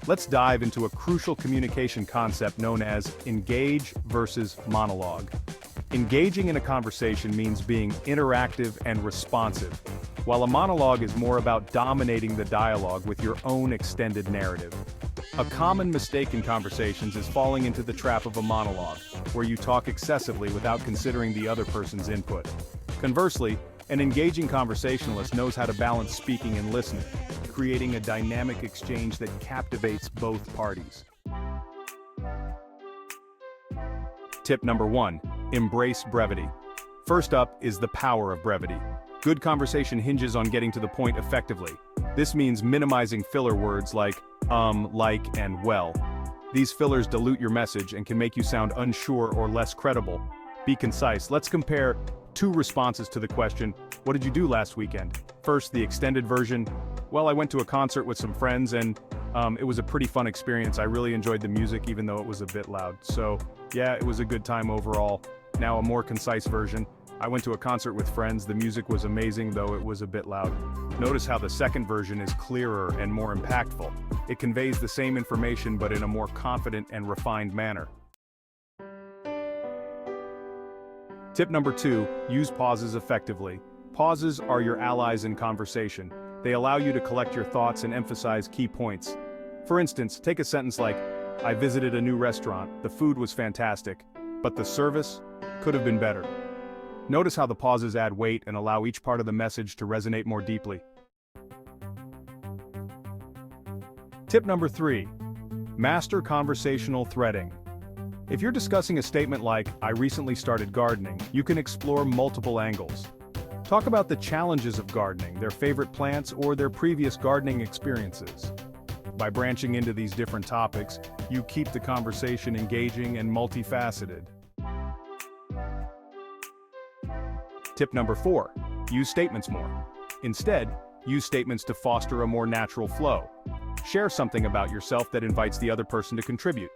let's dive into a crucial communication concept known as engage versus monologue. Engaging in a conversation means being interactive and responsive, while a monologue is more about dominating the dialogue with your own extended narrative. A common mistake in conversations is falling into the trap of a monologue, where you talk excessively without considering the other person's input. Conversely, an engaging conversationalist knows how to balance speaking and listening, creating a dynamic exchange that captivates both parties. Tip number 1. Embrace brevity. First up is the power of brevity. Good conversation hinges on getting to the point effectively. This means minimizing filler words like like, and well. These fillers dilute your message and can make you sound unsure or less credible. Be concise. Let's compare two responses to the question, "What did you do last weekend?" First, the extended version. "Well, I went to a concert with some friends and it was a pretty fun experience. I really enjoyed the music even though it was a bit loud. So, yeah, it was a good time overall." Now a more concise version. "I went to a concert with friends. The music was amazing though it was a bit loud." Notice how the second version is clearer and more impactful. It conveys the same information but in a more confident and refined manner. Tip number 2, use pauses effectively. Pauses are your allies in conversation. They allow you to collect your thoughts and emphasize key points. For instance, take a sentence like, "I visited a new restaurant, the food was fantastic, but the service could have been better." Notice how the pauses add weight and allow each part of the message to resonate more deeply. Tip number 3. Master conversational threading. If you're discussing a statement like, "I recently started gardening," you can explore multiple angles. Talk about the challenges of gardening, their favorite plants, or their previous gardening experiences. By branching into these different topics, you keep the conversation engaging and multifaceted. Tip number 4. Use statements more. Instead, use statements to foster a more natural flow. Share something about yourself that invites the other person to contribute.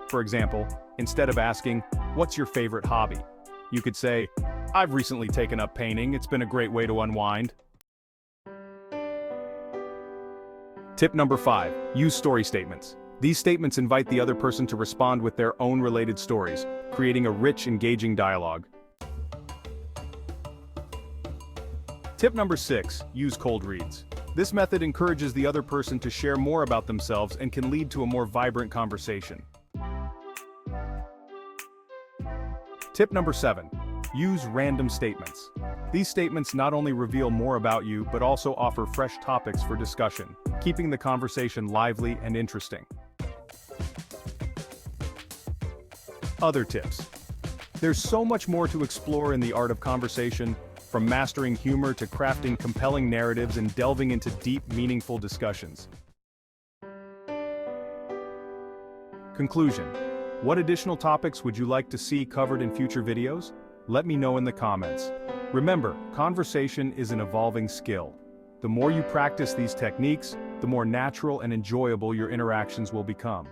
For example, instead of asking, "What's your favorite hobby?" you could say, "I've recently taken up painting. It's been a great way to unwind." Tip number 5. Use story statements. These statements invite the other person to respond with their own related stories, creating a rich, engaging dialogue. Tip number 6. Use cold reads. This method encourages the other person to share more about themselves and can lead to a more vibrant conversation. Tip number 7. Use random statements. These statements not only reveal more about you but also offer fresh topics for discussion, keeping the conversation lively and interesting. Other tips. There's so much more to explore in the art of conversation, from mastering humor to crafting compelling narratives and delving into deep, meaningful discussions. Conclusion. What additional topics would you like to see covered in future videos? Let me know in the comments. Remember, conversation is an evolving skill. The more you practice these techniques, the more natural and enjoyable your interactions will become.